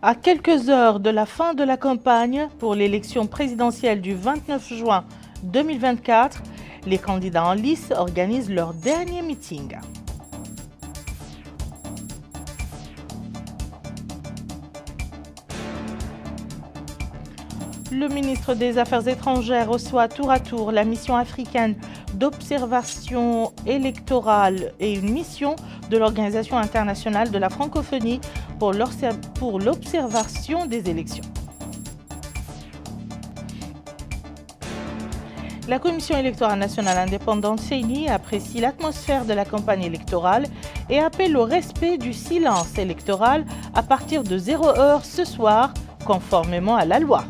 À quelques heures de la fin de la campagne pour l'élection présidentielle du 29 juin 2024, les candidats en lice organisent leur dernier meeting. Le ministre des Affaires étrangères reçoit tour à tour la mission africaine d'observation électorale et une mission de l'Organisation internationale de la francophonie pour l'observation des élections. La Commission électorale nationale indépendante CENI apprécie l'atmosphère de la campagne électorale et appelle au respect du silence électoral à partir de 0h ce soir, conformément à la loi.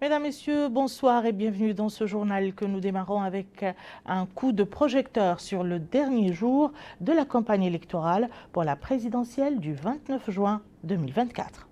Mesdames, Messieurs, bonsoir et bienvenue dans ce journal que nous démarrons avec un coup de projecteur sur le dernier jour de la campagne électorale pour la présidentielle du 29 juin 2024.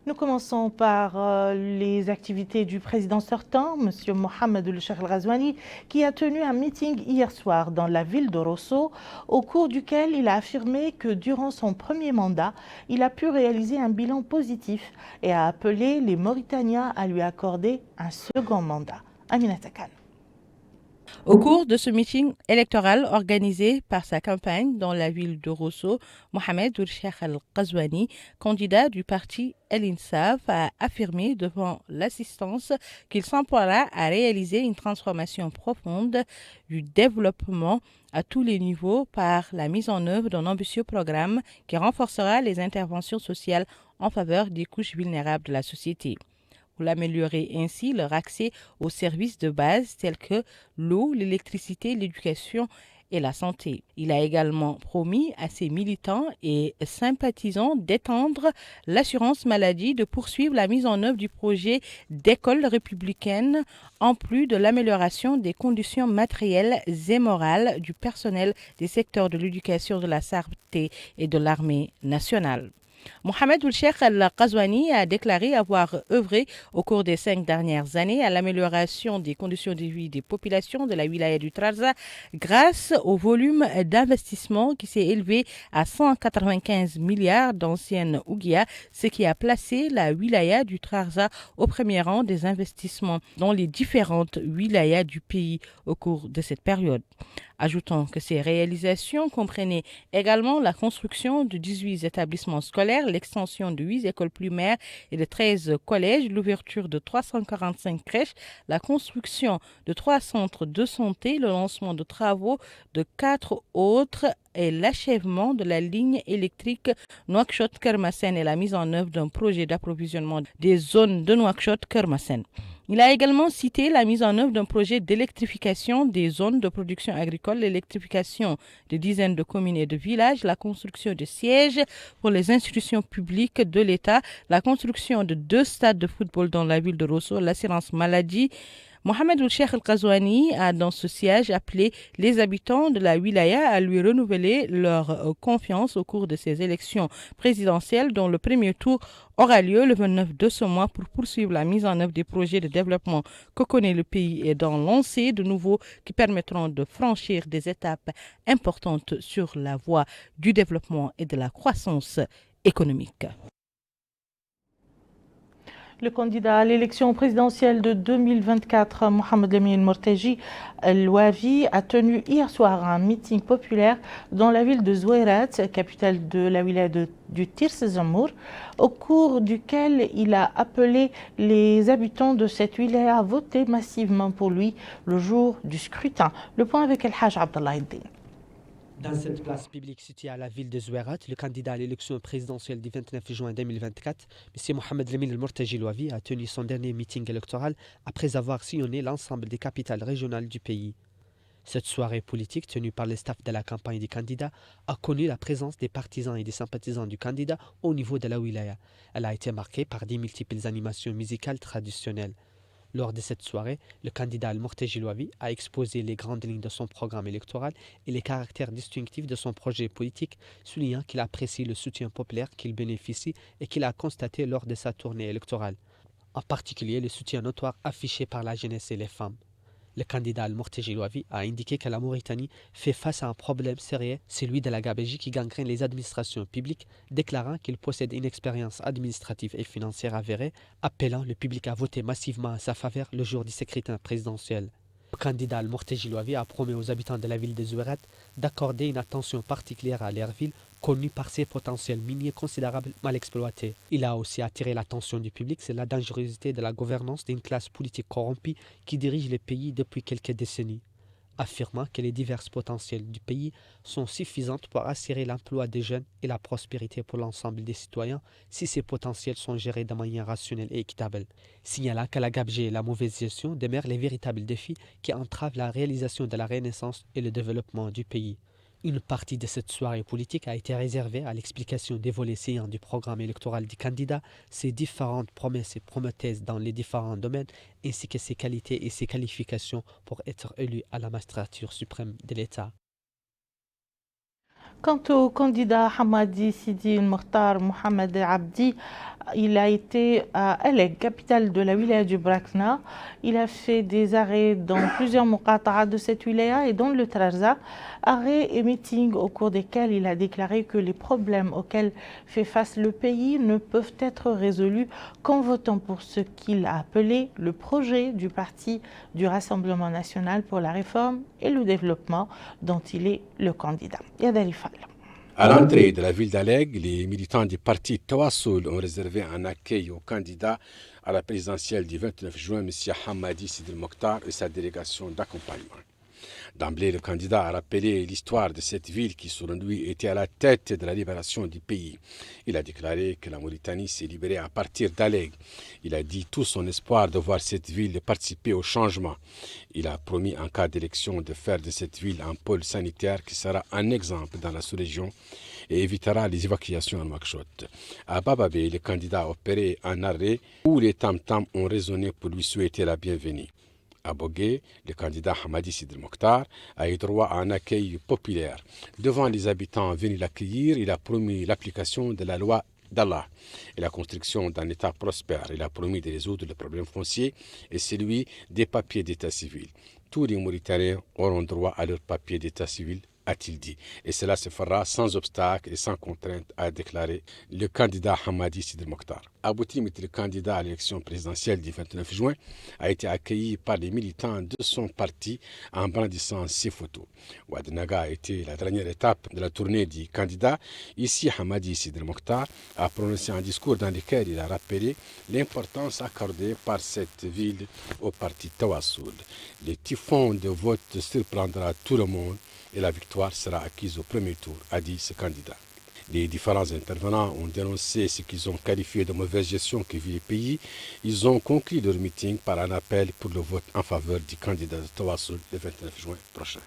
Nous commençons par les activités du président sortant, M. Mohamed El-Cheikh El-Ghazouani, qui a tenu un meeting hier soir dans la ville de Rosso, au cours duquel il a affirmé que durant son premier mandat, il a pu réaliser un bilan positif et a appelé les Mauritaniens à lui accorder un second mandat. Aminata Khan. Au cours de ce meeting électoral organisé par sa campagne dans la ville de Rosso, Mohamed El-Cheikh El-Ghazouani, candidat du parti El-Insaf, a affirmé devant l'assistance qu'il s'emploiera à réaliser une transformation profonde du développement à tous les niveaux par la mise en œuvre d'un ambitieux programme qui renforcera les interventions sociales en faveur des couches vulnérables de la société, pour améliorer ainsi leur accès aux services de base tels que l'eau, l'électricité, l'éducation et la santé. Il a également promis à ses militants et sympathisants d'étendre l'assurance maladie, de poursuivre la mise en œuvre du projet d'école républicaine, en plus de l'amélioration des conditions matérielles et morales du personnel des secteurs de l'éducation, de la santé et de l'armée nationale. Mohamed El-Cheikh El-Ghazouani a déclaré avoir œuvré au cours des 5 dernières années à l'amélioration des conditions de vie des populations de la wilaya du Trarza grâce au volume d'investissement qui s'est élevé à 195 milliards d'anciennes ouguiya, ce qui a placé la wilaya du Trarza au premier rang des investissements dans les différentes wilayas du pays au cours de cette période. Ajoutant que ces réalisations comprenaient également la construction de 18 établissements scolaires, l'extension de 8 écoles primaires et de 13 collèges, l'ouverture de 345 crèches, la construction de 3 centres de santé, le lancement de travaux de 4 autres et l'achèvement de la ligne électrique Nouakchott-Kermassen et la mise en œuvre d'un projet d'approvisionnement des zones de Nouakchott-Kermassen. Il a également cité la mise en œuvre d'un projet d'électrification des zones de production agricole, l'électrification de dizaines de communes et de villages, la construction de sièges pour les institutions publiques de l'État, la construction de 2 stades de football dans la ville de Rosso, l'assurance maladie. Mohamed El-Cheikh El-Ghazouani a dans ce siège appelé les habitants de la wilaya à lui renouveler leur confiance au cours de ces élections présidentielles dont le premier tour aura lieu le 29 de ce mois pour poursuivre la mise en œuvre des projets de développement que connaît le pays et d'en lancer de nouveaux qui permettront de franchir des étapes importantes sur la voie du développement et de la croissance économique. Le candidat à l'élection présidentielle de 2024, Mohamed Lamine Morteji El-Wavi, a tenu hier soir un meeting populaire dans la ville de Zouairat, capitale de la wilaya du Tirs Zamour, au cours duquel il a appelé les habitants de cette wilaya à voter massivement pour lui le jour du scrutin. Le point avec El-Haj Abdallah Eddin. Dans cette place publique située à la ville de Zouairat, le candidat à l'élection présidentielle du 29 juin 2024, M. Mohamed Lamine El-Morteji El-Wavi, a tenu son dernier meeting électoral après avoir sillonné l'ensemble des capitales régionales du pays. Cette soirée politique tenue par le staff de la campagne des candidats a connu la présence des partisans et des sympathisants du candidat au niveau de la wilaya. Elle a été marquée par des multiples animations musicales traditionnelles. Lors de cette soirée, le candidat Al-Morteji Louavi a exposé les grandes lignes de son programme électoral et les caractères distinctifs de son projet politique, soulignant qu'il apprécie le soutien populaire qu'il bénéficie et qu'il a constaté lors de sa tournée électorale, en particulier le soutien notoire affiché par la jeunesse et les femmes. Le candidat Al-Morteji Louavi a indiqué que la Mauritanie fait face à un problème sérieux, celui de la gabegie qui gangrène les administrations publiques, déclarant qu'il possède une expérience administrative et financière avérée, appelant le public à voter massivement en sa faveur le jour du scrutin présidentiel. Le candidat Al-Morteji Louavi a promis aux habitants de la ville de Zouérat d'accorder une attention particulière à leur ville, connue par ses potentiels miniers considérables mal exploités. Il a aussi attiré l'attention du public sur la dangerosité de la gouvernance d'une classe politique corrompue qui dirige le pays depuis quelques décennies, affirmant que les divers potentiels du pays sont suffisants pour assurer l'emploi des jeunes et la prospérité pour l'ensemble des citoyens si ces potentiels sont gérés de manière rationnelle et équitable. Signalant que la gabegie et la mauvaise gestion demeurent les véritables défis qui entravent la réalisation de la renaissance et le développement du pays. Une partie de cette soirée politique a été réservée à l'explication des volets saillants du programme électoral du candidat, ses différentes promesses et prometeuses dans les différents domaines, ainsi que ses qualités et ses qualifications pour être élu à la magistrature suprême de l'État. Quant au candidat Hamadi Sidi Mokhtar Mohamed Abdi, il a été à Alek, capitale de la wilaya du Brakna. Il a fait des arrêts dans plusieurs muqata'a de cette wilaya et dans le Trarza, arrêts et meetings au cours desquels il a déclaré que les problèmes auxquels fait face le pays ne peuvent être résolus qu'en votant pour ce qu'il a appelé le projet du parti du Rassemblement national pour la réforme et le développement dont il est le candidat. Yadali Fall. À l'entrée de la ville d'Aleg, les militants du parti Tawassoul ont réservé un accueil au candidat à la présidentielle du 29 juin, M. Hamadi Sidi Mokhtar et sa délégation d'accompagnement. D'emblée, le candidat a rappelé l'histoire de cette ville qui, selon lui, était à la tête de la libération du pays. Il a déclaré que la Mauritanie s'est libérée à partir d'Aleg. Il a dit tout son espoir de voir cette ville participer au changement. Il a promis en cas d'élection de faire de cette ville un pôle sanitaire qui sera un exemple dans la sous-région et évitera les évacuations en Nouakchott. À Bababé, le candidat a opéré un arrêt où les tam-tams ont résonné pour lui souhaiter la bienvenue. À Bogué, le candidat Hamadi Sidi Mokhtar a eu droit à un accueil populaire. Devant les habitants venus l'accueillir, il a promis l'application de la loi d'Allah et la construction d'un État prospère. Il a promis de résoudre le problème foncier et celui des papiers d'état civil. Tous les Mauritaniens auront droit à leurs papiers d'état civil, a-t-il dit. Et cela se fera sans obstacle et sans contrainte, a déclaré le candidat Hamadi Sidi Mokhtar. Aboutimit, le candidat à l'élection présidentielle du 29 juin, a été accueilli par les militants de son parti en brandissant ses photos. Ouadnaga a été la dernière étape de la tournée du candidat. Ici, Hamadi Sidi Mokhtar a prononcé un discours dans lequel il a rappelé l'importance accordée par cette ville au parti Tawassoul. Le typhon de vote surprendra tout le monde et la victoire sera acquise au premier tour, a dit ce candidat. Les différents intervenants ont dénoncé ce qu'ils ont qualifié de mauvaise gestion que vit le pays. Ils ont conclu leur meeting par un appel pour le vote en faveur du candidat de Tawassoul le 29 juin prochain.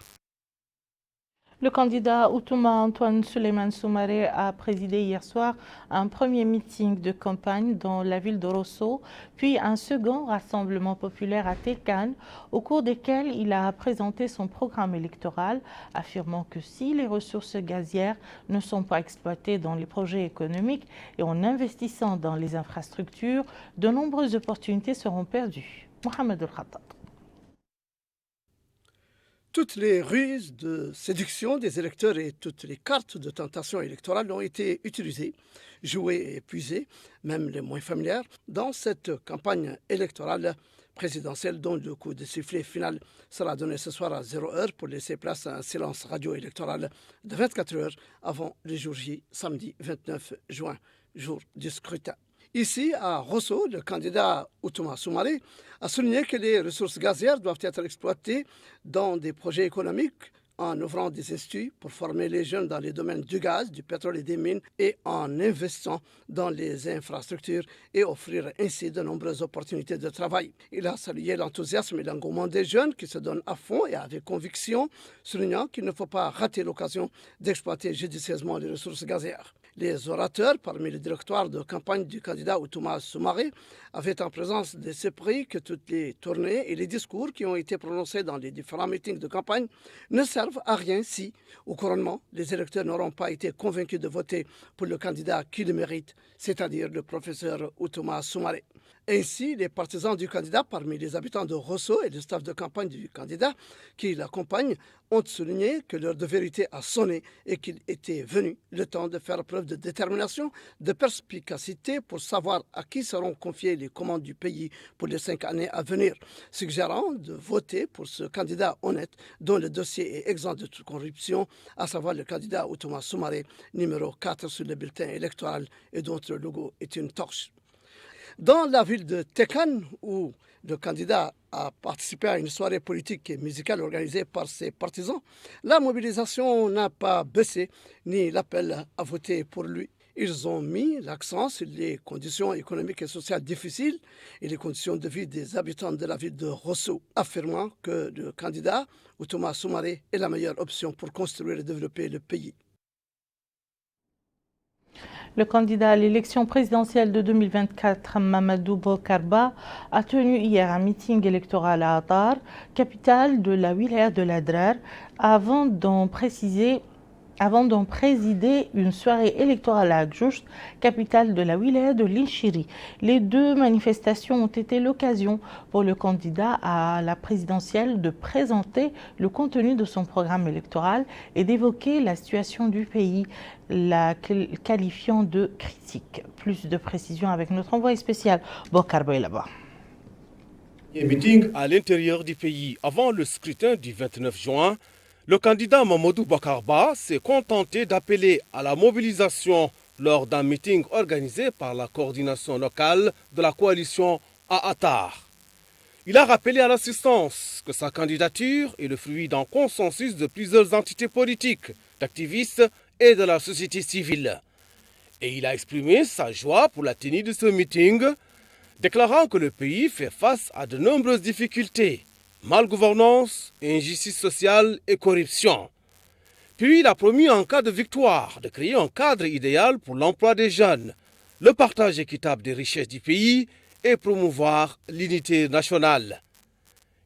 Le candidat Outouma Antoine Suleiman Soumaré a présidé hier soir un premier meeting de campagne dans la ville de Rosso, puis un second rassemblement populaire à Tékane, au cours desquels il a présenté son programme électoral, affirmant que si les ressources gazières ne sont pas exploitées dans les projets économiques et en investissant dans les infrastructures, de nombreuses opportunités seront perdues. Mohamed El-Khattab. Toutes les ruses de séduction des électeurs et toutes les cartes de tentation électorale ont été utilisées, jouées et épuisées, même les moins familières, dans cette campagne électorale présidentielle dont le coup de sifflet final sera donné ce soir à 0h pour laisser place à un silence radio-électoral de 24 heures avant le jour J, samedi 29 juin, jour du scrutin. Ici, à Rosso, le candidat Outouma Soumaré a souligné que les ressources gazières doivent être exploitées dans des projets économiques en ouvrant des instituts pour former les jeunes dans les domaines du gaz, du pétrole et des mines et en investissant dans les infrastructures et offrir ainsi de nombreuses opportunités de travail. Il a salué l'enthousiasme et l'engouement des jeunes qui se donnent à fond et avec conviction, soulignant qu'il ne faut pas rater l'occasion d'exploiter judicieusement les ressources gazières. Les orateurs, parmi le directoire de campagne du candidat Outouma Soumaré, avaient en présence de ce prix que toutes les tournées et les discours qui ont été prononcés dans les différents meetings de campagne ne servent à rien si, au couronnement, les électeurs n'auront pas été convaincus de voter pour le candidat qui le mérite, c'est-à-dire le professeur Outouma Soumaré. Ainsi, les partisans du candidat, parmi les habitants de Rosso et le staff de campagne du candidat qui l'accompagnent, ont souligné que l'heure de vérité a sonné et qu'il était venu le temps de faire preuve de détermination, de perspicacité pour savoir à qui seront confiées les commandes du pays pour les 5 années à venir, suggérant de voter pour ce candidat honnête dont le dossier est exempt de toute corruption, à savoir le candidat Outouma Soumaré, numéro 4 sur le bulletin électoral et dont le logo est une torche. Dans la ville de Tekan, où le candidat a participé à une soirée politique et musicale organisée par ses partisans, la mobilisation n'a pas baissé, ni l'appel à voter pour lui. Ils ont mis l'accent sur les conditions économiques et sociales difficiles et les conditions de vie des habitants de la ville de Rosso, affirmant que le candidat Outouma Soumaré est la meilleure option pour construire et développer le pays. Le candidat à l'élection présidentielle de 2024, Mamadou Bokarba, a tenu hier un meeting électoral à Atar, capitale de la wilaya de l'Adrar, avant d'en présider une soirée électorale à Agjoust, capitale de la wilaya de l'Inchiri. Les deux manifestations ont été l'occasion pour le candidat à la présidentielle de présenter le contenu de son programme électoral et d'évoquer la situation du pays, la qualifiant de critique. Plus de précisions avec notre envoyé spécial, Bokarba là-bas. Meeting à l'intérieur du pays avant le scrutin du 29 juin. Le candidat Mamadou Bokarba s'est contenté d'appeler à la mobilisation lors d'un meeting organisé par la coordination locale de la coalition à Atar. Il a rappelé à l'assistance que sa candidature est le fruit d'un consensus de plusieurs entités politiques, d'activistes et de la société civile. Et il a exprimé sa joie pour la tenue de ce meeting, déclarant que le pays fait face à de nombreuses difficultés. Malgouvernance, injustice sociale et corruption. Puis il a promis en cas de victoire de créer un cadre idéal pour l'emploi des jeunes, le partage équitable des richesses du pays et promouvoir l'unité nationale.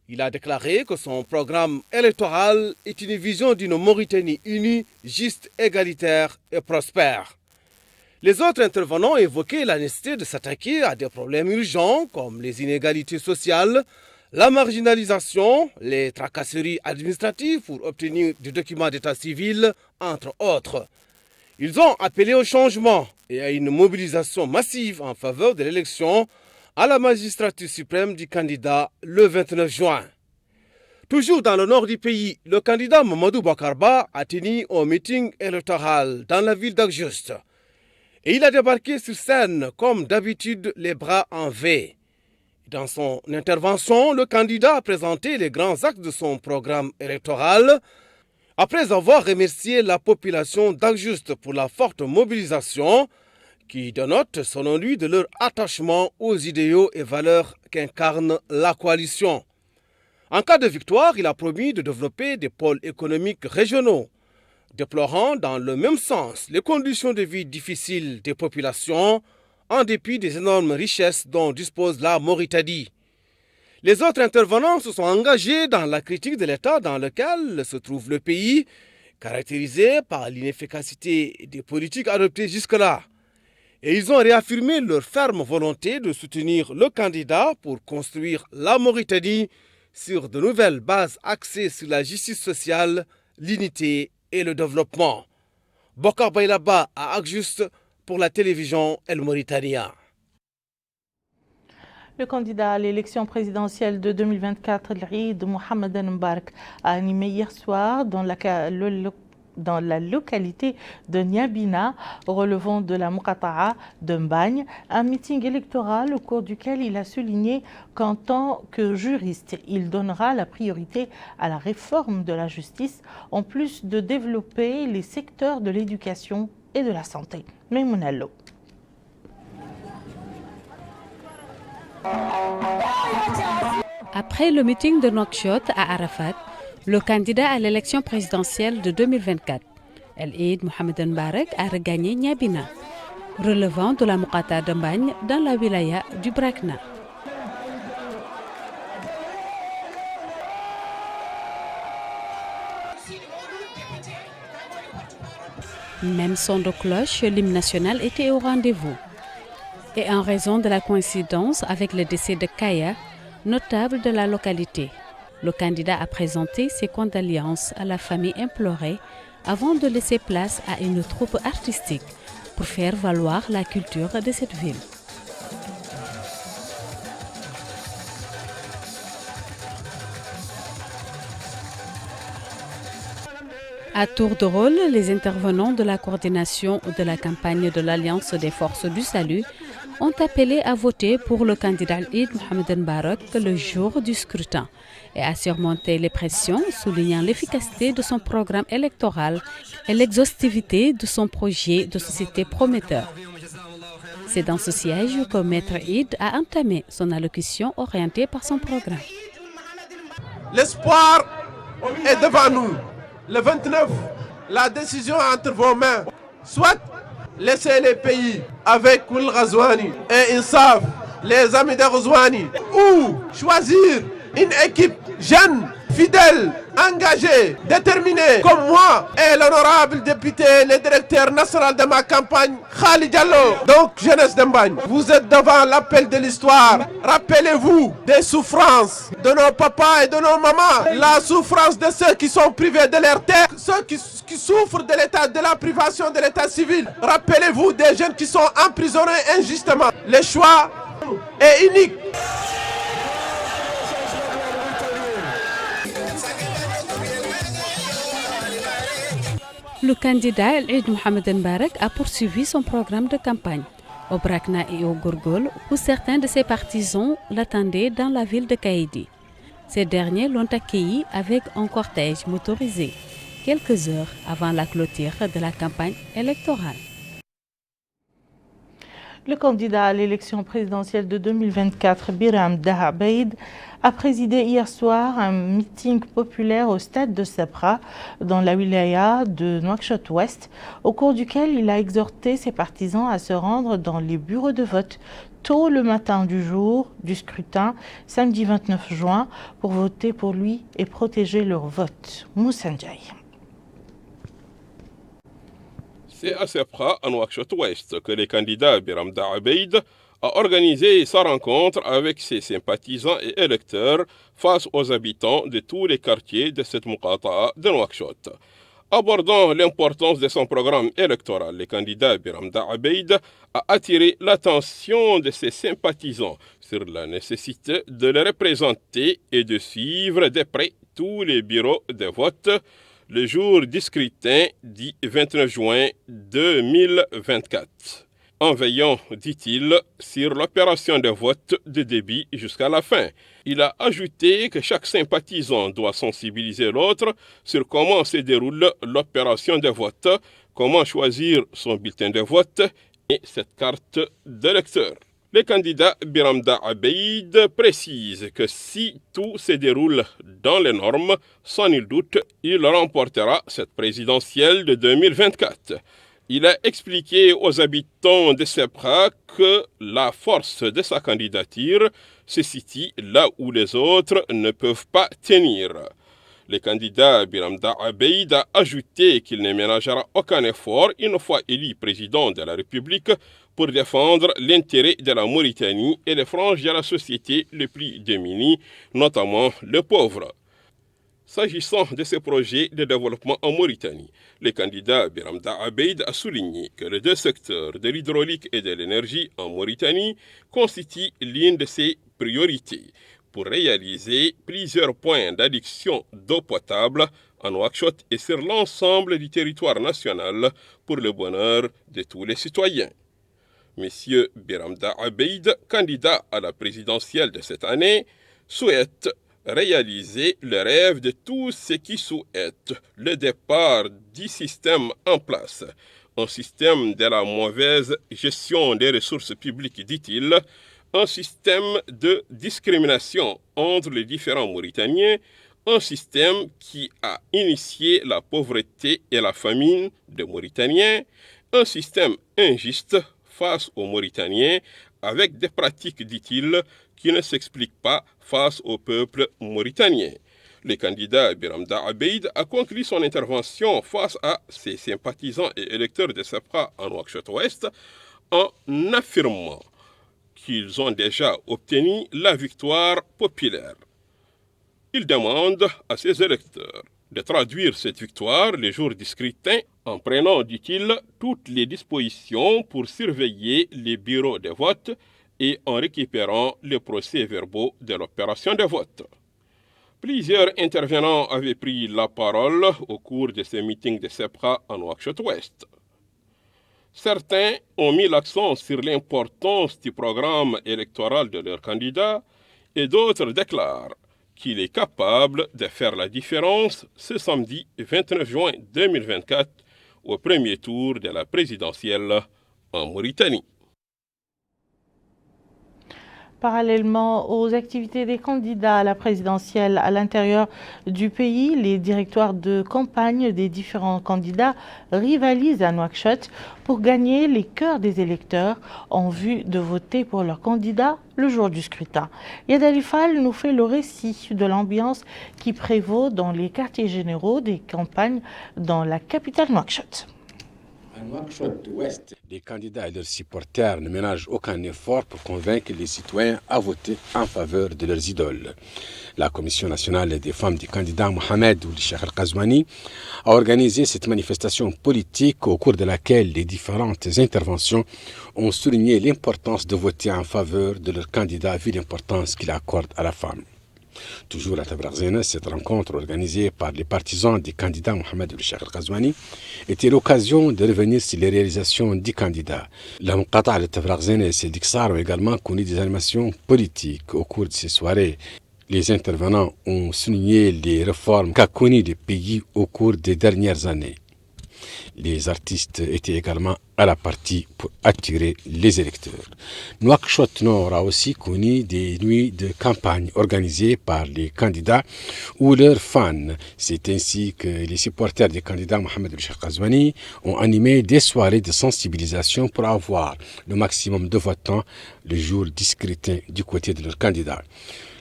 Il a déclaré que son programme électoral est une vision d'une Mauritanie unie, juste, égalitaire et prospère. Les autres intervenants évoquaient la nécessité de s'attaquer à des problèmes urgents comme les inégalités sociales, la marginalisation, les tracasseries administratives pour obtenir des documents d'état civil, entre autres. Ils ont appelé au changement et à une mobilisation massive en faveur de l'élection à la magistrature suprême du candidat le 29 juin. Toujours dans le nord du pays, le candidat Mamadou Bokarba a tenu un meeting électoral dans la ville d'Agjoust. Et il a débarqué sur scène comme d'habitude les bras en V. Dans son intervention, le candidat a présenté les grands axes de son programme électoral. Après avoir remercié la population d'Agjoust pour la forte mobilisation, qui dénote selon lui de leur attachement aux idéaux et valeurs qu'incarne la coalition. En cas de victoire, il a promis de développer des pôles économiques régionaux, déplorant dans le même sens les conditions de vie difficiles des populations, en dépit des énormes richesses dont dispose la Mauritanie. Les autres intervenants se sont engagés dans la critique de l'état dans lequel se trouve le pays, caractérisé par l'inefficacité des politiques adoptées jusque-là. Et ils ont réaffirmé leur ferme volonté de soutenir le candidat pour construire la Mauritanie sur de nouvelles bases axées sur la justice sociale, l'unité et le développement. Bokar Baylaba à Agjoust pour la télévision El Mauritania. Le candidat à l'élection présidentielle de 2024, l'Eid Mohamed Mbark, a animé hier soir dans la localité de Niabina, relevant de la Mouqata'a de Mbagne, un meeting électoral au cours duquel il a souligné qu'en tant que juriste, il donnera la priorité à la réforme de la justice, en plus de développer les secteurs de l'éducation et de la santé. Memounallo. Après le meeting de Nouakchott à Arafat, le candidat à l'élection présidentielle de 2024, El Eid Mohamed Mbarak a regagné Niabina, relevant de la Muqata de Mbagne dans la wilaya du Brakna. Même son de cloche, l'hymne national était au rendez-vous. Et en raison de la coïncidence avec le décès de Kaya, notable de la localité, le candidat a présenté ses condoléances à la famille implorée avant de laisser place à une troupe artistique pour faire valoir la culture de cette ville. À tour de rôle, les intervenants de la coordination de la campagne de l'Alliance des forces du salut ont appelé à voter pour le candidat Eid Mohamed Mbarak le jour du scrutin et à surmonter les pressions, soulignant l'efficacité de son programme électoral et l'exhaustivité de son projet de société prometteur. C'est dans ce siège que Maître Eid a entamé son allocution orientée par son programme. L'espoir est devant nous. Le 29, la décision est entre vos mains. Soit laisser les pays avec Ould Ghazouani et Insaf, les amis de Ghazouani, ou choisir une équipe jeune, fidèle, engagée, déterminée, comme moi et l'honorable député, le directeur national de ma campagne, Khalid Diallo. Donc, jeunesse d'Mbagne, vous êtes devant l'appel de l'histoire. Rappelez-vous des souffrances de nos papas et de nos mamans, la souffrance de ceux qui sont privés de leur terre, ceux qui souffrent de l'état, de la privation de l'état civil. Rappelez-vous des jeunes qui sont emprisonnés injustement. Le choix est unique. Le candidat El Eid Mohamed Mbarak a poursuivi son programme de campagne au Brakna et au Gourgoul, où certains de ses partisans l'attendaient dans la ville de Kaïdi. Ces derniers l'ont accueilli avec un cortège motorisé, quelques heures avant la clôture de la campagne électorale. Le candidat à l'élection présidentielle de 2024, Biram Daha Abeid, a présidé hier soir un meeting populaire au stade de Sabra, dans la wilaya de Nouakchott-Ouest, au cours duquel il a exhorté ses partisans à se rendre dans les bureaux de vote tôt le matin du jour du scrutin, samedi 29 juin, pour voter pour lui et protéger leur vote. Moussa Ndiaye. C'est à Sabra, à Nouakchott-Ouest, que le candidat Biram Daha Abeid a organisé sa rencontre avec ses sympathisants et électeurs face aux habitants de tous les quartiers de cette Muqata'a de Nouakchott. Abordant l'importance de son programme électoral, le candidat Biram Daha Abeid a attiré l'attention de ses sympathisants sur la nécessité de les représenter et de suivre de près tous les bureaux de vote le jour du scrutin du 29 juin 2024. En veillant, dit-il, sur l'opération de vote de début jusqu'à la fin. Il a ajouté que chaque sympathisant doit sensibiliser l'autre sur comment se déroule l'opération de vote, comment choisir son bulletin de vote et cette carte d'électeur. Le candidat Biram Daha Abeid précise que si tout se déroule dans les normes, sans nul doute, il remportera cette présidentielle de 2024. Il a expliqué aux habitants de Sabra que la force de sa candidature se situe là où les autres ne peuvent pas tenir. Le candidat Biram Daha Abeid a ajouté qu'il ne ménagera aucun effort une fois élu président de la République pour défendre l'intérêt de la Mauritanie et les franges de la société les plus démunies, notamment les pauvres. S'agissant de ces projets de développement en Mauritanie, le candidat Biram Daha Abeid a souligné que les deux secteurs de l'hydraulique et de l'énergie en Mauritanie constituent l'une de ses priorités pour réaliser plusieurs points d'adduction d'eau potable en Nouakchott et sur l'ensemble du territoire national pour le bonheur de tous les citoyens. Monsieur Biram Daha Abeid, candidat à la présidentielle de cette année, souhaite réaliser le rêve de tous ceux qui souhaitent le départ du système en place. Un système de la mauvaise gestion des ressources publiques, dit-il, un système de discrimination entre les différents Mauritaniens, un système qui a initié la pauvreté et la famine des Mauritaniens, un système injuste face aux Mauritaniens avec des pratiques, dit-il, qui ne s'expliquent pas face au peuple mauritanien. Le candidat Biramda Abeid a conclu son intervention face à ses sympathisants et électeurs de SEPRA en Nouakchott-Ouest en affirmant qu'ils ont déjà obtenu la victoire populaire. Il demande à ses électeurs de traduire cette victoire les jours du scrutin en prenant, dit-il, toutes les dispositions pour surveiller les bureaux de vote et en récupérant les procès-verbaux de l'opération de vote. Plusieurs intervenants avaient pris la parole au cours de ce meeting de SEPRA en Nouakchott-Ouest. Certains ont mis l'accent sur l'importance du programme électoral de leur candidat et d'autres déclarent qu'il est capable de faire la différence ce samedi 29 juin 2024 au premier tour de la présidentielle en Mauritanie. Parallèlement aux activités des candidats à la présidentielle à l'intérieur du pays, les directoires de campagne des différents candidats rivalisent à Nouakchott pour gagner les cœurs des électeurs en vue de voter pour leur candidat le jour du scrutin. Yad Alifal nous fait le récit de l'ambiance qui prévaut dans les quartiers généraux des campagnes dans la capitale Nouakchott. À Nouakchott-Ouest, les candidats et leurs supporters ne ménagent aucun effort pour convaincre les citoyens à voter en faveur de leurs idoles. La Commission nationale des femmes du candidat Mohamed Ould Cheikh El Ghazouani a organisé cette manifestation politique au cours de laquelle les différentes interventions ont souligné l'importance de voter en faveur de leur candidat vu l'importance qu'il accorde à la femme. Toujours à Tabraghzena, cette rencontre organisée par les partisans du candidat Mohamed Ould Cheikh El Ghazouani était l'occasion de revenir sur les réalisations du candidat. La Muqata' de Tabraghzena et ses Dixar ont également connu des animations politiques au cours de ces soirées. Les intervenants ont souligné les réformes qu'a connues le pays au cours des dernières années. Les artistes étaient également à la partie pour attirer les électeurs. Nouakchott Nord a aussi connu des nuits de campagne organisées par les candidats ou leurs fans. C'est ainsi que les supporters des candidats Mohamed Ould Cheikh Ghazouani ont animé des soirées de sensibilisation pour avoir le maximum de votants le jour du scrutin du côté de leurs candidats.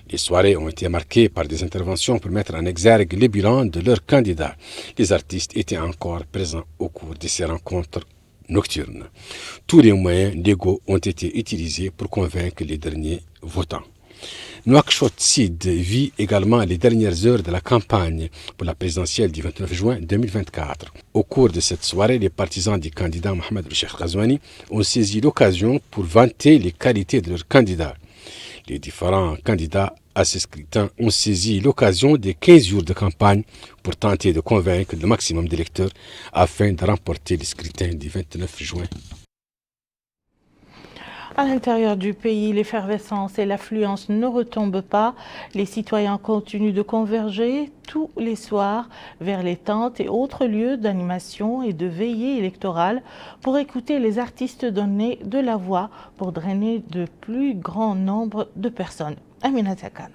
Les soirées ont été marquées par des interventions pour mettre en exergue les bilans de leurs candidats. Les artistes étaient encore présents au cours de ces rencontres nocturnes. Tous les moyens légaux ont été utilisés pour convaincre les derniers votants. Nouakchott Sud vit également les dernières heures de la campagne pour la présidentielle du 29 juin 2024. Au cours de cette soirée, les partisans du candidat Mohamed Ould Cheikh Ghazouani ont saisi l'occasion pour vanter les qualités de leurs candidats. Les différents candidats à ce scrutin ont saisi l'occasion des 15 jours de campagne pour tenter de convaincre le maximum d'électeurs afin de remporter le scrutin du 29 juin. À l'intérieur du pays, l'effervescence et l'affluence ne retombent pas. Les citoyens continuent de converger tous les soirs vers les tentes et autres lieux d'animation et de veillée électorale pour écouter les artistes donner de la voix pour drainer de plus grand nombre de personnes. Amina Takano.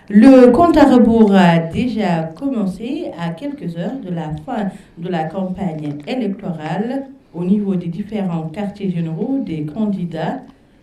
Le compte à rebours a déjà commencé à quelques heures de la fin de la campagne électorale. Au niveau des différents quartiers généraux des candidats,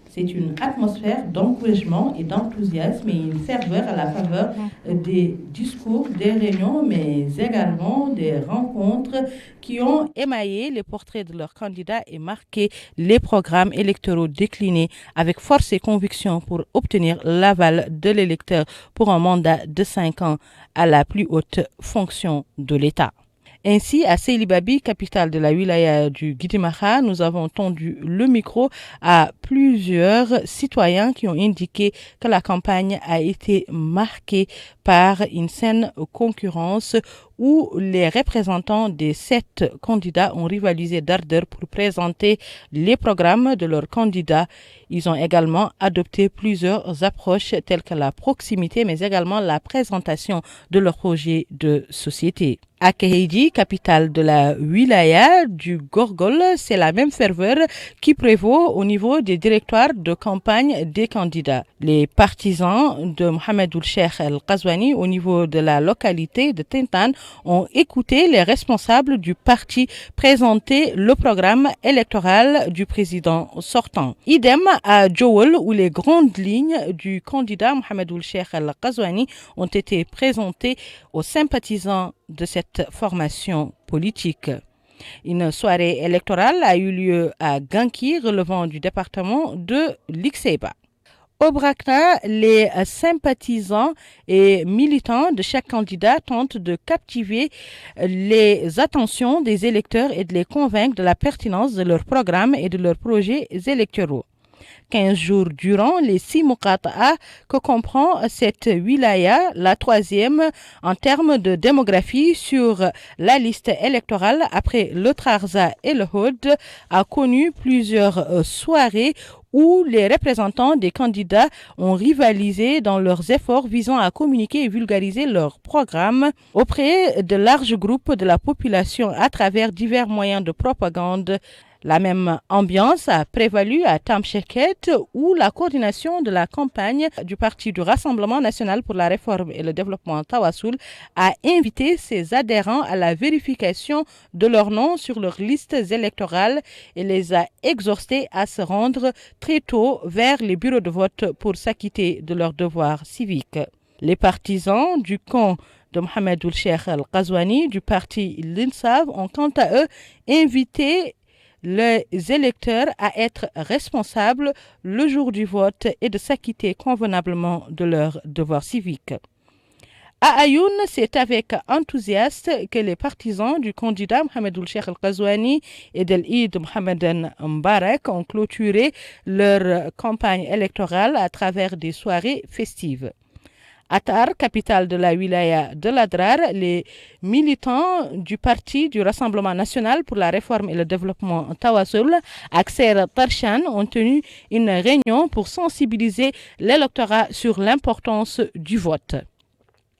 c'est une atmosphère d'encouragement et d'enthousiasme et une ferveur à la faveur des discours, des réunions, mais également des rencontres qui ont émaillé les portraits de leurs candidats et marqué les programmes électoraux déclinés avec force et conviction pour obtenir l'aval de l'électeur pour un mandat de 5 ans à la plus haute fonction de l'État. Ainsi, à Seilibabi, capitale de la wilaya du Guidimaha, nous avons tendu le micro à plusieurs citoyens qui ont indiqué que la campagne a été marquée par une saine concurrence où les représentants des 7 candidats ont rivalisé d'ardeur pour présenter les programmes de leurs candidats. Ils ont également adopté plusieurs approches telles que la proximité, mais également la présentation de leurs projets de société. À Kéhédi, capitale de la wilaya du Gorgol, c'est la même ferveur qui prévaut au niveau des directoires de campagne des candidats. Les partisans de Mohamed Ould-Cheikh El-Ghazouani au niveau de la localité de Tintan ont écouté les responsables du parti présenter le programme électoral du président sortant. Idem à Jowel, où les grandes lignes du candidat Mohamed Ould-Cheikh El-Ghazouani ont été présentées aux sympathisants de cette formation politique. Une soirée électorale a eu lieu à Ganki, relevant du département de l'Ixeba. Au Brakna, les sympathisants et militants de chaque candidat tentent de captiver les attentions des électeurs et de les convaincre de la pertinence de leur programme et de leurs projets électoraux. 15 jours durant les 6 muqata'a que comprend cette wilaya, la 3e en termes de démographie sur la liste électorale après le Trarza et le Houd, a connu plusieurs soirées où les représentants des candidats ont rivalisé dans leurs efforts visant à communiquer et vulgariser leur programme auprès de larges groupes de la population à travers divers moyens de propagande. La même ambiance a prévalu à Tamcheket où la coordination de la campagne du Parti du Rassemblement national pour la réforme et le développement Tawassoul a invité ses adhérents à la vérification de leurs noms sur leurs listes électorales et les a exhortés à se rendre très tôt vers les bureaux de vote pour s'acquitter de leurs devoirs civiques. Les partisans du camp de Mohamed Ould-Cheikh El-Ghazouani du parti l'INSAF ont quant à eux invité les électeurs à être responsables le jour du vote et de s'acquitter convenablement de leurs devoirs civiques. À Ayoun, c'est avec enthousiasme que les partisans du candidat Mohamed Ould-Cheikh El-Ghazouani et de l'Eid Mohamedan Mbarak ont clôturé leur campagne électorale à travers des soirées festives. À Tar, capitale de la wilaya de l'Adrar, les militants du Parti du Rassemblement national pour la réforme et le développement Tawassoul, Akser Tarshan, ont tenu une réunion pour sensibiliser l'électorat sur l'importance du vote.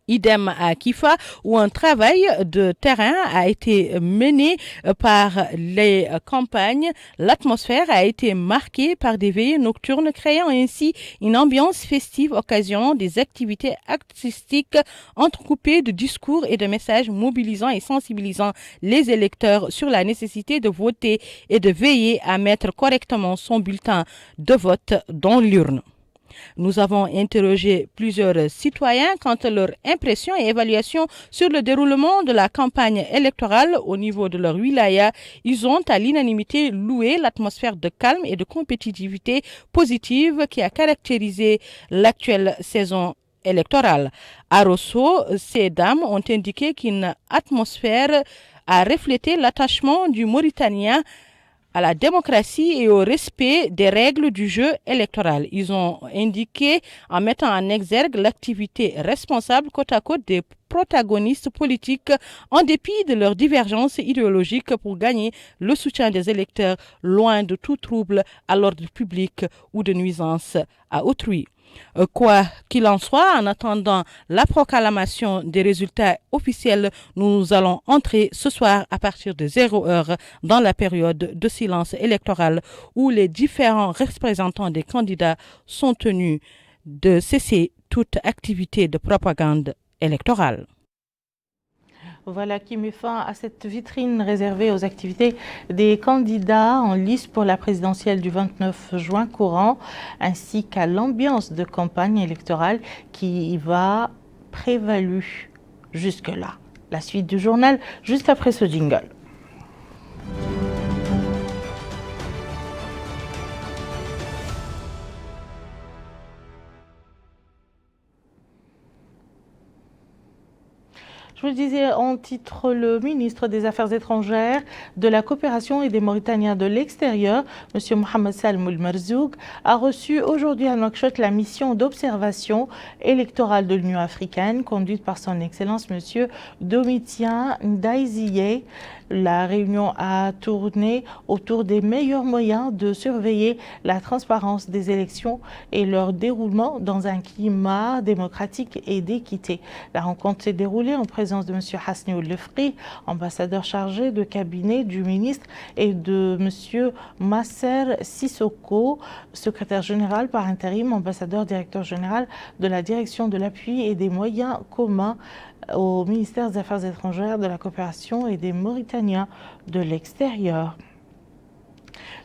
Idem à Kifa, où un travail de terrain a été mené par les campagnes. L'atmosphère a été marquée par des veillées nocturnes, créant ainsi une ambiance festive occasionnant des activités artistiques entrecoupées de discours et de messages mobilisant et sensibilisant les électeurs sur la nécessité de voter et de veiller à mettre correctement son bulletin de vote dans l'urne. Nous avons interrogé plusieurs citoyens quant à leur impression et évaluation sur le déroulement de la campagne électorale au niveau de leur wilaya. Ils ont à l'unanimité loué l'atmosphère de calme et de compétitivité positive qui a caractérisé l'actuelle saison électorale. À Rosso, ces dames ont indiqué qu'une atmosphère a reflété l'attachement du Mauritanien à la démocratie et au respect des règles du jeu électoral. Ils ont indiqué, en mettant en exergue l'activité responsable côte à côte des protagonistes politiques en dépit de leurs divergences idéologiques pour gagner le soutien des électeurs loin de tout trouble à l'ordre public ou de nuisance à autrui. Quoi qu'il en soit, en attendant la proclamation des résultats officiels, nous allons entrer ce soir à partir de 0h dans la période de silence électoral où les différents représentants des candidats sont tenus de cesser toute activité de propagande électorale. Voilà qui met fin à cette vitrine réservée aux activités des candidats en lice pour la présidentielle du 29 juin courant, ainsi qu'à l'ambiance de campagne électorale qui va prévalu jusque-là. La suite du journal, juste après ce jingle. Je vous le disais en titre, le ministre des Affaires étrangères, de la coopération et des Mauritaniens de l'extérieur, M. Mohamed Salem El Merzoug, a reçu aujourd'hui à Nouakchott la mission d'observation électorale de l'Union africaine, conduite par son Excellence M. Domitien Ndaiziye. La réunion a tourné autour des meilleurs moyens de surveiller la transparence des élections et leur déroulement dans un climat démocratique et d'équité. La rencontre s'est déroulée en présence de M. Hasni Oulefri, ambassadeur chargé de cabinet du ministre, et de M. Masser Sissoko, secrétaire général par intérim, ambassadeur directeur général de la direction de l'appui et des moyens communs au ministère des Affaires étrangères, de la coopération et des Mauritaniens de l'extérieur.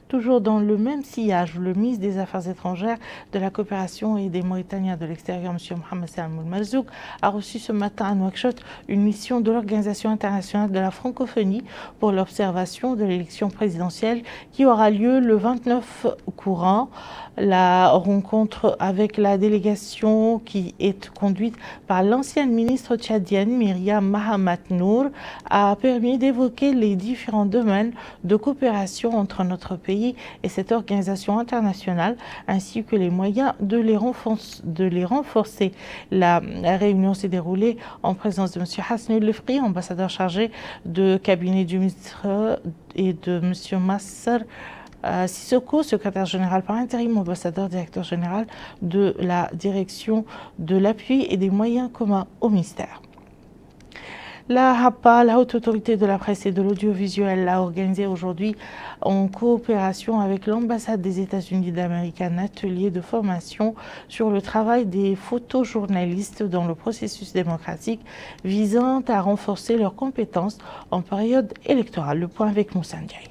Toujours dans le même sillage, le ministre des Affaires étrangères, de la coopération et des Mauritaniens de l'extérieur, M. Mohamed Salem El Merzoug, a reçu ce matin à Nouakchott une mission de l'Organisation internationale de la francophonie pour l'observation de l'élection présidentielle qui aura lieu le 29 courant. La rencontre avec la délégation qui est conduite par l'ancienne ministre tchadienne Myriam Mahamat Nour a permis d'évoquer les différents domaines de coopération entre notre pays et cette organisation internationale, ainsi que les moyens de les renforcer. La réunion s'est déroulée en présence de M. Hasni Lefri, ambassadeur chargé de cabinet du ministre, et de M. Masser Sissoko, secrétaire général par intérim, ambassadeur directeur général de la direction de l'appui et des moyens communs au ministère. La HAPA, la Haute Autorité de la Presse et de l'Audiovisuel, a organisé aujourd'hui, en coopération avec l'ambassade des États-Unis d'Amérique, un atelier de formation sur le travail des photojournalistes dans le processus démocratique visant à renforcer leurs compétences en période électorale. Le point avec Moussa Ndiaye.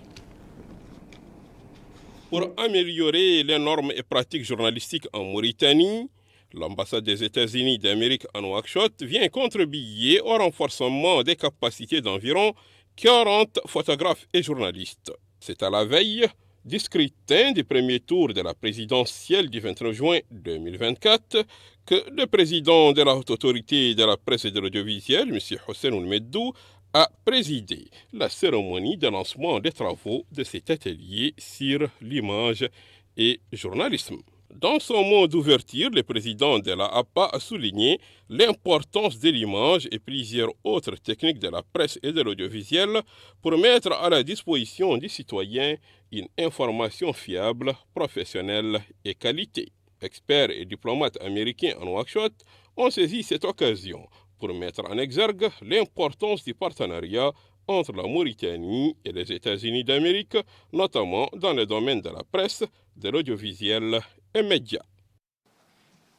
Pour améliorer les normes et pratiques journalistiques en Mauritanie, l'ambassade des États-Unis d'Amérique à Nouakchott vient contribuer au renforcement des capacités d'environ 40 photographes et journalistes. C'est à la veille du scrutin du premier tour de la présidentielle du 29 juin 2024 que le président de la Haute Autorité de la Presse et de l'Audiovisuel, M. Hossein Oulmeddou, a présidé la cérémonie de lancement des travaux de cet atelier sur l'image et journalisme. Dans son mot d'ouverture, le président de la APA a souligné l'importance de l'image et plusieurs autres techniques de la presse et de l'audiovisuel pour mettre à la disposition des citoyens une information fiable, professionnelle et qualité. Experts et diplomates américains en Nouakchott ont saisi cette occasion pour mettre en exergue l'importance du partenariat entre la Mauritanie et les États-Unis d'Amérique, notamment dans le domaine de la presse, de l'audiovisuel et médias.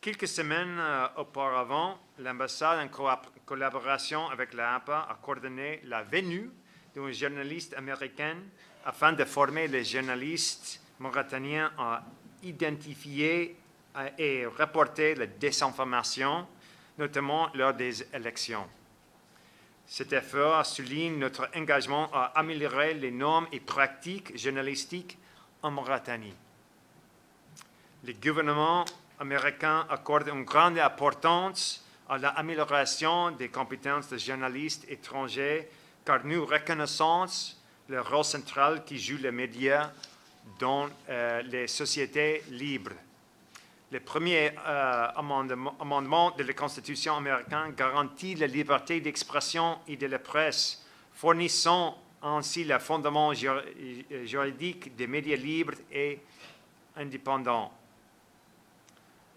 Quelques semaines auparavant, l'ambassade, en collaboration avec la APA, a coordonné la venue d'un journaliste américain afin de former les journalistes mauritaniens à identifier et reporter la désinformation, notamment lors des élections. Cet effort souligne notre engagement à améliorer les normes et pratiques journalistiques en Mauritanie. Le gouvernement américain accorde une grande importance à l'amélioration des compétences des journalistes étrangers car nous reconnaissons le rôle central que jouent les médias dans les sociétés libres. Le premier amendement de la Constitution américaine garantit la liberté d'expression et de la presse, fournissant ainsi le fondement juridique des médias libres et indépendants.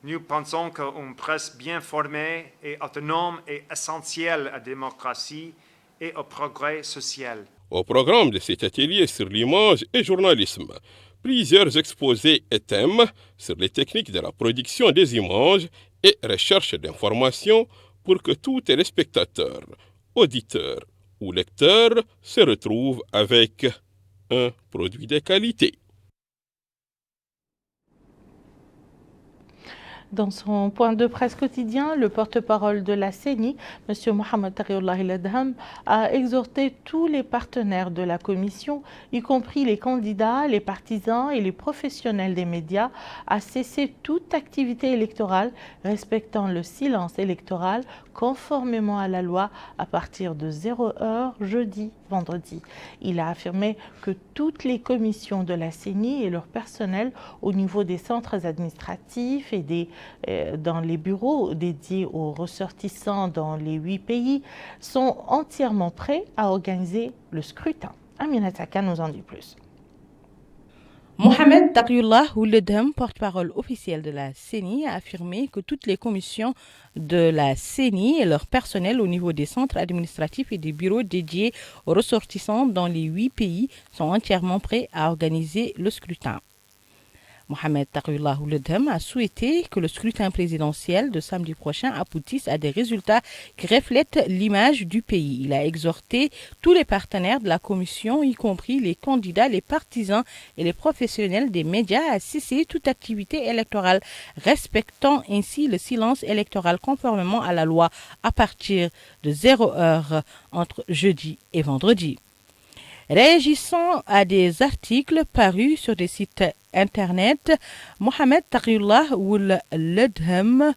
Nous pensons qu'une presse bien formée et autonome est essentielle à la démocratie et au progrès social. Au programme de cet atelier sur l'image et journalisme, plusieurs exposés et thèmes sur les techniques de la production des images et recherche d'informations pour que tout téléspectateur, auditeur ou lecteur se retrouve avec un produit de qualité. Dans son point de presse quotidien, le porte-parole de la CENI, M. Mohamed Taqiyullah El-Adham, a exhorté tous les partenaires de la commission, y compris les candidats, les partisans et les professionnels des médias, à cesser toute activité électorale respectant le silence électoral conformément à la loi à partir de 0h jeudi, vendredi. Il a affirmé que toutes les commissions de la CENI et leur personnel au niveau des centres administratifs et dans les bureaux dédiés aux ressortissants dans les 8 pays sont entièrement prêts à organiser le scrutin. Amina Taka nous en dit plus. Mohamed Taqiyullah El-Adham, porte-parole officiel de la CENI, a affirmé que toutes les commissions de la CENI et leur personnel au niveau des centres administratifs et des bureaux dédiés aux ressortissants dans les 8 pays sont entièrement prêts à organiser le scrutin. Mohamed Taqiyullah El-Adham a souhaité que le scrutin présidentiel de samedi prochain aboutisse à des résultats qui reflètent l'image du pays. Il a exhorté tous les partenaires de la commission, y compris les candidats, les partisans et les professionnels des médias, à cesser toute activité électorale, respectant ainsi le silence électoral conformément à la loi à partir de 0h entre jeudi et vendredi. Réagissant à des articles parus sur des sites Internet, Mohamed Taqiyullah El-Adham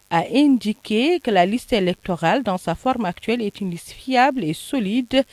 a indiqué que la liste électorale dans sa forme actuelle est une liste fiable et solide,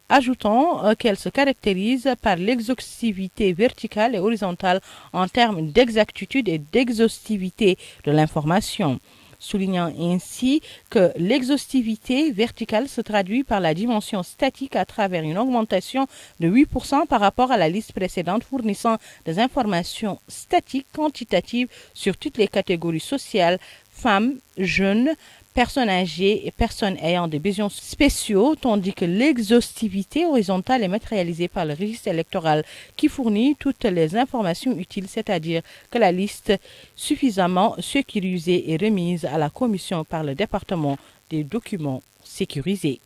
ajoutant qu'elle se caractérise par l'exhaustivité verticale et horizontale en termes d'exactitude et d'exhaustivité de l'information, soulignant ainsi que l'exhaustivité verticale se traduit par la dimension statique à travers une augmentation de 8% par rapport à la liste précédente, fournissant des informations statiques quantitatives sur toutes les catégories sociales, femmes, jeunes, personnes âgées et personnes ayant des besoins spéciaux, tandis que l'exhaustivité horizontale est matérialisée par le registre électoral qui fournit toutes les informations utiles, c'est-à-dire que la liste suffisamment sécurisée est remise à la commission par le département des documents sécurisés.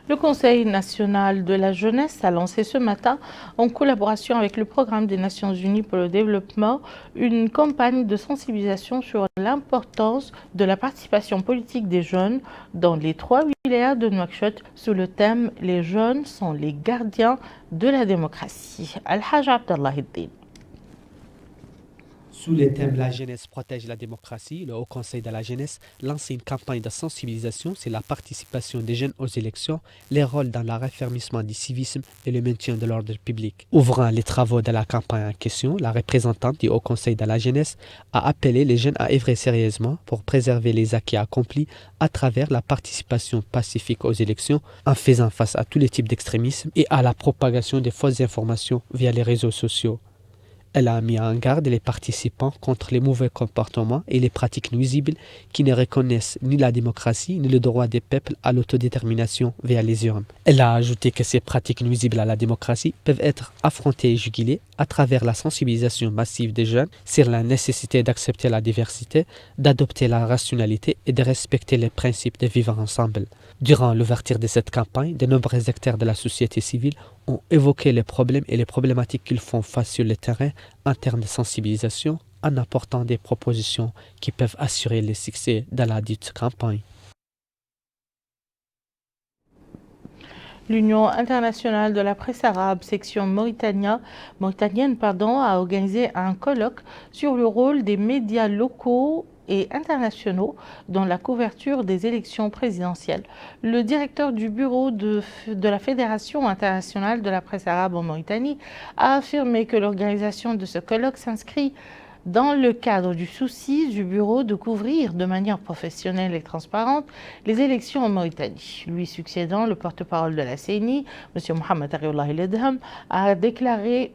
Le Conseil national de la jeunesse a lancé ce matin, en collaboration avec le Programme des Nations unies pour le développement, une campagne de sensibilisation sur l'importance de la participation politique des jeunes dans les 3 wilayas de Nouakchott sous le thème « Les jeunes sont les gardiens de la démocratie ». Al-Hajj Abdallah Hiddin. Sous le thème « La jeunesse protège la démocratie », le Haut Conseil de la jeunesse lance une campagne de sensibilisation sur la participation des jeunes aux élections, les rôles dans le raffermissement du civisme et le maintien de l'ordre public. Ouvrant les travaux de la campagne en question, la représentante du Haut Conseil de la jeunesse a appelé les jeunes à œuvrer sérieusement pour préserver les acquis accomplis à travers la participation pacifique aux élections, en faisant face à tous les types d'extrémisme et à la propagation des fausses informations via les réseaux sociaux. Elle a mis en garde les participants contre les mauvais comportements et les pratiques nuisibles qui ne reconnaissent ni la démocratie ni le droit des peuples à l'autodétermination via les urnes. Elle a ajouté que ces pratiques nuisibles à la démocratie peuvent être affrontées et jugulées à travers la sensibilisation massive des jeunes sur la nécessité d'accepter la diversité, d'adopter la rationalité et de respecter les principes de vivre ensemble. Durant l'ouverture de cette campagne, de nombreux acteurs de la société civile ont évoqué les problèmes et les problématiques qu'ils font face sur le terrain en termes de sensibilisation, en apportant des propositions qui peuvent assurer le succès de la dite campagne. L'Union internationale de la presse arabe, section mauritanienne, a organisé un colloque sur le rôle des médias locaux et internationaux dans la couverture des élections présidentielles. Le directeur du bureau de la Fédération internationale de la presse arabe en Mauritanie a affirmé que l'organisation de ce colloque s'inscrit dans le cadre du souci du bureau de couvrir de manière professionnelle et transparente les élections en Mauritanie. Lui succédant, le porte-parole de la CENI, M. Mohamed Taqiyullah El-Adham, a déclaré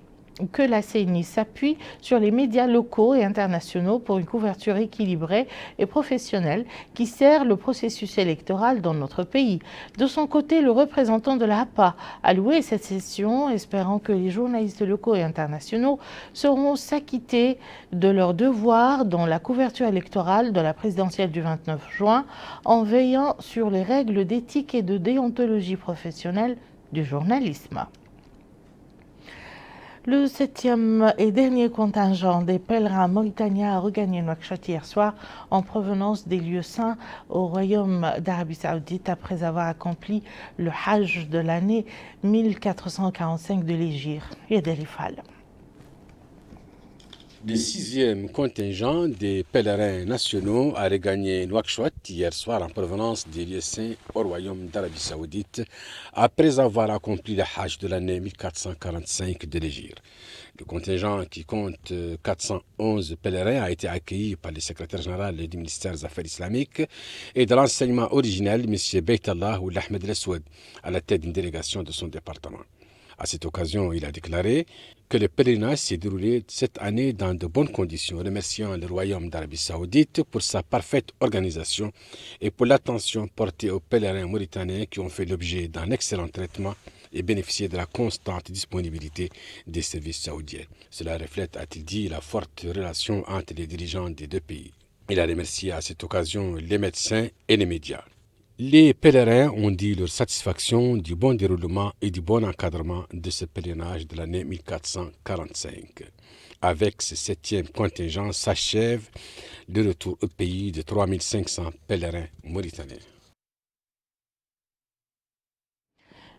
que la CENI s'appuie sur les médias locaux et internationaux pour une couverture équilibrée et professionnelle qui sert le processus électoral dans notre pays. De son côté, le représentant de la APA a loué cette session, espérant que les journalistes locaux et internationaux sauront s'acquitter de leurs devoirs dans la couverture électorale de la présidentielle du 29 juin en veillant sur les règles d'éthique et de déontologie professionnelle du journalisme. Le 7e et dernier contingent des pèlerins mauritaniens a regagné Nouakchott hier soir en provenance des lieux saints au Royaume d'Arabie Saoudite après avoir accompli le Hajj de l'année 1445 de l'Hégire. Le 6e contingent des pèlerins nationaux a regagné Nouakchott hier soir en provenance des lieux saints au Royaume d'Arabie Saoudite après avoir accompli le Hajj de l'année 1445 de l'Hégire. Le contingent qui compte 411 pèlerins a été accueilli par le secrétaire général du ministère des Affaires islamiques et de l'enseignement originel, M. Beitallah Ould Ahmed El Aswad, à la tête d'une délégation de son département. À cette occasion, il a déclaré que le pèlerinage s'est déroulé cette année dans de bonnes conditions, remerciant le Royaume d'Arabie Saoudite pour sa parfaite organisation et pour l'attention portée aux pèlerins mauritaniens qui ont fait l'objet d'un excellent traitement et bénéficié de la constante disponibilité des services saoudiens. Cela reflète, a-t-il dit, la forte relation entre les dirigeants des deux pays. Il a remercié à cette occasion les médecins et les médias. Les pèlerins ont dit leur satisfaction du bon déroulement et du bon encadrement de ce pèlerinage de l'année 1445. Avec ce 7e contingent s'achève le retour au pays de 3500 pèlerins mauritaniens.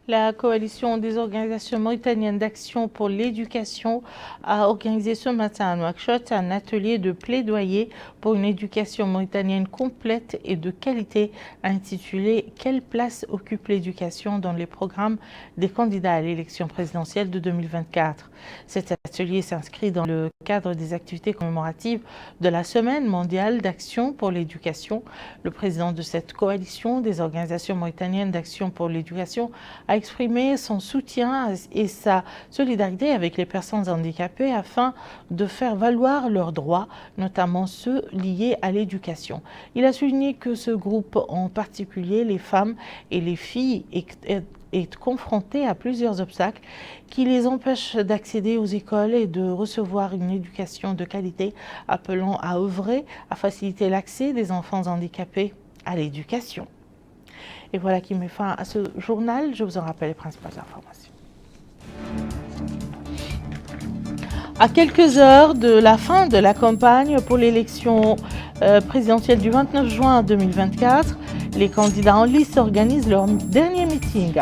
La coalition des organisations mauritaniennes d'action pour l'éducation a organisé ce matin à Nouakchott un atelier de plaidoyer pour une éducation mauritanienne complète et de qualité intitulé « Quelle place occupe l'éducation dans les programmes des candidats à l'élection présidentielle de 2024 ?» Cet atelier s'inscrit dans le cadre des activités commémoratives de la Semaine mondiale d'action pour l'éducation. Le président de cette coalition des organisations mauritaniennes d'action pour l'éducation a exprimé son soutien et sa solidarité avec les personnes handicapées afin de faire valoir leurs droits, notamment ceux liés à l'éducation. Il a souligné que ce groupe, en particulier les femmes et les filles, est confronté à plusieurs obstacles qui les empêchent d'accéder aux écoles et de recevoir une éducation de qualité, appelant à œuvrer à faciliter l'accès des enfants handicapés à l'éducation. Et voilà qui met fin à ce journal. Je vous en rappelle les principales informations. À quelques heures de la fin de la campagne pour l'élection présidentielle du 29 juin 2024, les candidats en lice organisent leur dernier meeting.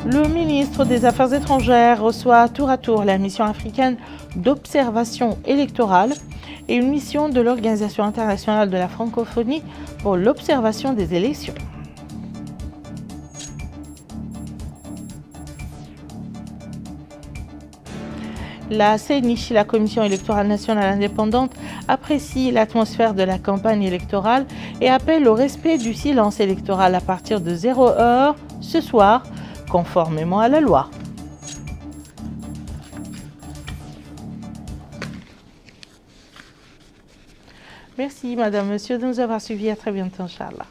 Le ministre des Affaires étrangères reçoit tour à tour la mission africaine d'observation électorale et une mission de l'Organisation internationale de la francophonie pour l'observation des élections. La CENI, la Commission électorale nationale indépendante, apprécie l'atmosphère de la campagne électorale et appelle au respect du silence électoral à partir de 0 heure ce soir, conformément à la loi. Merci, Madame, Monsieur, de nous avoir suivis. À très bientôt, Inch'Allah.